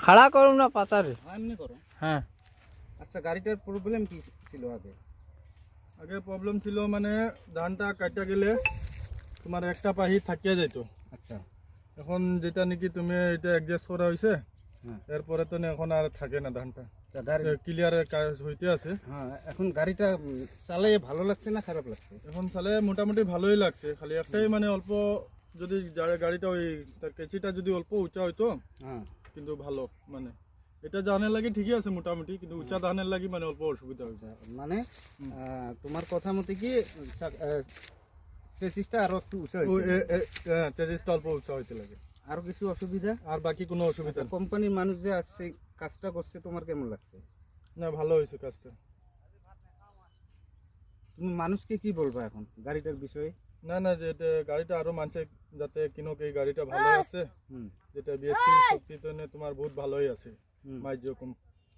খাড়া করো না পাতারে। এমনি করো। হ্যাঁ। আচ্ছা, গাড়িটার প্রবলেম কি ছিল আগে? আগে প্রবলেম ছিল মানে ধানটা কাটা গেলে তোমার একটা পাহি থাকিয়ে যেত। আচ্ছা। এখন যেটা নাকি তুমি এটা অ্যাডজাস্ট করা হয়েছে, হ্যাঁ। এরপরে তো এখন আর থাকে না ধানটা, গাড়ি ক্লিয়ার কাজ হইতে আছে। হ্যাঁ, এখন গাড়িটা চালিয়ে ভালো লাগছে না খারাপ লাগছে? এখন চালে মোটামুটি ভালোই লাগছে, খালি একটাই মানে অল্প যদি গাড়িটা ওই তার কেচিটা যদি অল্প উঁচা হইতো হ্যাঁ। কিন্তু ভালো মানে এটা ধানের লাগি ঠিকই আছে মোটামুটি, কিন্তু উঁচা ধানের লাগি মানে অল্প অসুবিধা হয়েছে। মানে তোমার কথা মতে কি চেসিসটা আরো একটু উঁচা চেজিসটা অল্প উঁচা হইতে লাগে। আরো কিছু অসুবিধা? আর বাকি কোনো অসুবিধা নেই। কোম্পানির মানুষ যে আসছে কাজটা করছে তোমার কেমন লাগছে? না, ভালো হয়েছে কাজটা। তুমি মানুষকে কি বলবা এখন গাড়িটার বিষয়ে? না না, যে গাড়িটা আরো মানছে যাতে কিনুক, এই গাড়িটা ভালো আছে। যেটা বিএসটি শক্তি তো তোমার বহুত ভালোই আছে। মাইজিও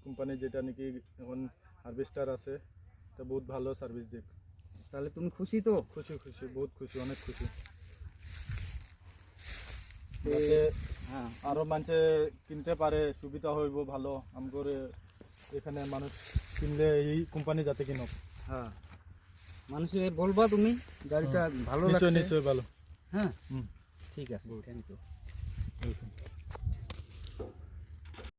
কোম্পানি যেটা নাকি এখন হারভেস্টার আছে, এটা বহুত ভালো সার্ভিস দেয়। তাহলে তুমি খুশি তো? খুশি খুশি, বহুত খুশি, অনেক খুশি। হ্যাঁ, আরো মানুষে কিনতে পারে, সুবিধা হইব ভালো আমগরে এখানে মানুষ কিনলে এই কোম্পানি যাতে কিনুক। হ্যাঁ, মানুষকে বলবা তুমি গাড়িটা ভালো নিশ্চয় লাগছে? নিশ্চয় ভালো। হ্যাঁ, ঠিক আছে, থ্যাংক ইউ। ওয়েলকাম।